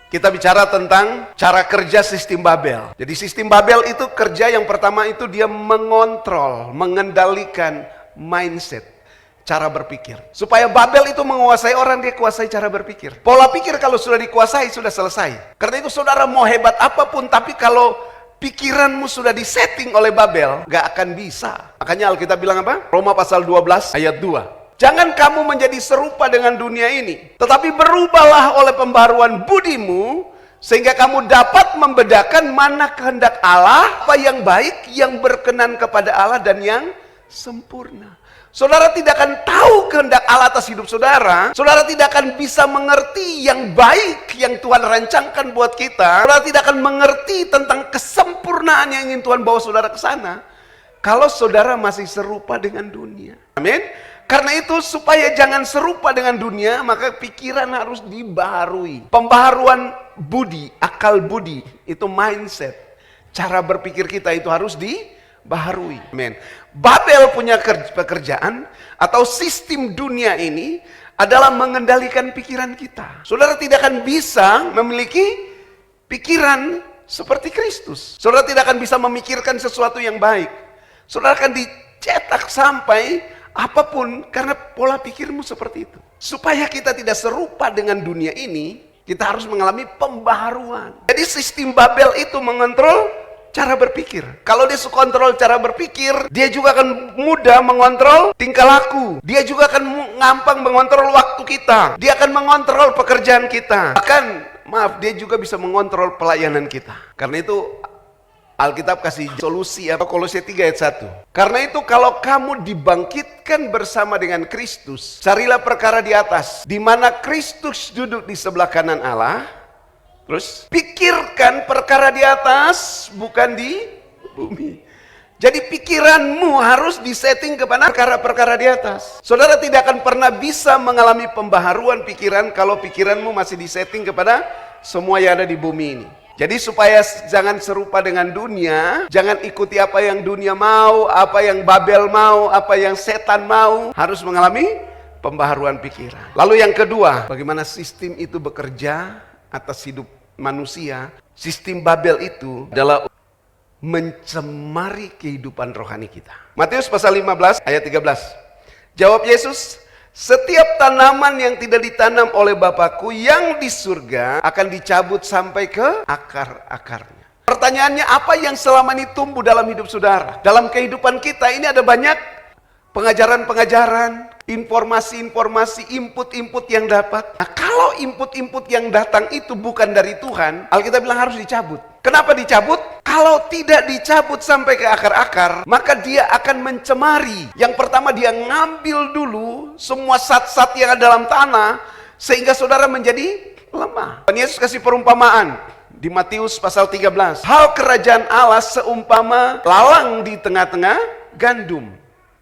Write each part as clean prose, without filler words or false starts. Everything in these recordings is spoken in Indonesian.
Kita bicara tentang cara kerja sistem Babel. Jadi sistem Babel itu kerja yang pertama itu dia mengontrol, mengendalikan mindset, cara berpikir. Supaya Babel itu menguasai orang, dia kuasai cara berpikir. Pola pikir kalau sudah dikuasai, sudah selesai. Karena itu saudara mau hebat apapun, tapi kalau pikiranmu sudah disetting oleh Babel, gak akan bisa. Makanya Alkitab bilang apa? Roma pasal 12 ayat 2. Jangan kamu menjadi serupa dengan dunia ini, tetapi berubahlah oleh pembaharuan budimu, sehingga kamu dapat membedakan mana kehendak Allah, apa yang baik, yang berkenan kepada Allah, dan yang sempurna. Saudara tidak akan tahu kehendak Allah atas hidup saudara. Saudara tidak akan bisa mengerti yang baik yang Tuhan rancangkan buat kita. Saudara tidak akan mengerti tentang kesempurnaan yang ingin Tuhan bawa saudara ke sana, kalau saudara masih serupa dengan dunia. Amin. Karena itu supaya jangan serupa dengan dunia, maka pikiran harus dibaharui. Pembaharuan budi, akal budi, itu mindset. Cara berpikir kita itu harus dibaharui. Amin. Babel punya pekerjaan atau sistem dunia ini adalah mengendalikan pikiran kita. Saudara tidak akan bisa memiliki pikiran seperti Kristus. Saudara tidak akan bisa memikirkan sesuatu yang baik. Saudara akan dicetak sampai apapun karena pola pikirmu seperti itu. Supaya kita tidak serupa dengan dunia ini, kita harus mengalami pembaharuan. Jadi sistem Babel itu mengontrol cara berpikir. Kalau dia kontrol cara berpikir, dia juga akan mudah mengontrol tingkah laku. Dia juga akan gampang mengontrol waktu kita. Dia akan mengontrol pekerjaan kita. Bahkan, dia juga bisa mengontrol pelayanan kita. Karena itu Alkitab kasih solusi atau Kolose 3 ayat 1. Karena itu kalau kamu dibangkitkan bersama dengan Kristus, carilah perkara di atas, di mana Kristus duduk di sebelah kanan Allah. Terus pikirkan perkara di atas, bukan di bumi. Jadi pikiranmu harus disetting kepada perkara-perkara di atas. Saudara tidak akan pernah bisa mengalami pembaharuan pikiran kalau pikiranmu masih disetting kepada semua yang ada di bumi ini. Jadi supaya jangan serupa dengan dunia, jangan ikuti apa yang dunia mau, apa yang Babel mau, apa yang setan mau, harus mengalami pembaharuan pikiran. Lalu yang kedua, bagaimana sistem itu bekerja atas hidup manusia. Sistem Babel itu adalah mencemari kehidupan rohani kita. Matius pasal 15 ayat 13. Jawab Yesus, setiap tanaman yang tidak ditanam oleh Bapakku yang di surga akan dicabut sampai ke akar-akarnya. Pertanyaannya, apa yang selama ini tumbuh dalam hidup saudara? Dalam kehidupan kita ini ada banyak pengajaran-pengajaran, informasi-informasi, input-input yang dapat. Nah, kalau input-input yang datang itu bukan dari Tuhan, Alkitab bilang harus dicabut. Kenapa dicabut? Kalau tidak dicabut sampai ke akar-akar, maka dia akan mencemari. Yang pertama, dia ngambil dulu semua zat-zat yang ada dalam tanah, sehingga saudara menjadi lemah. Dan Yesus kasih perumpamaan di Matius pasal 13. Hal kerajaan Allah seumpama lalang di tengah-tengah gandum.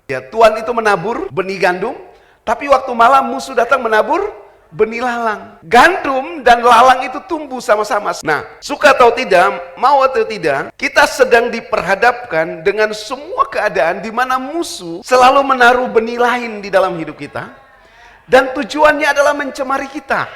Ya, Tuhan itu menabur benih gandum, tapi waktu malam musuh datang menabur benih lalang. Gandum dan lalang itu tumbuh sama-sama. Nah, suka atau tidak, mau atau tidak, kita sedang diperhadapkan dengan semua keadaan di mana musuh selalu menaruh benih lain di dalam hidup kita, dan tujuannya adalah mencemari kita.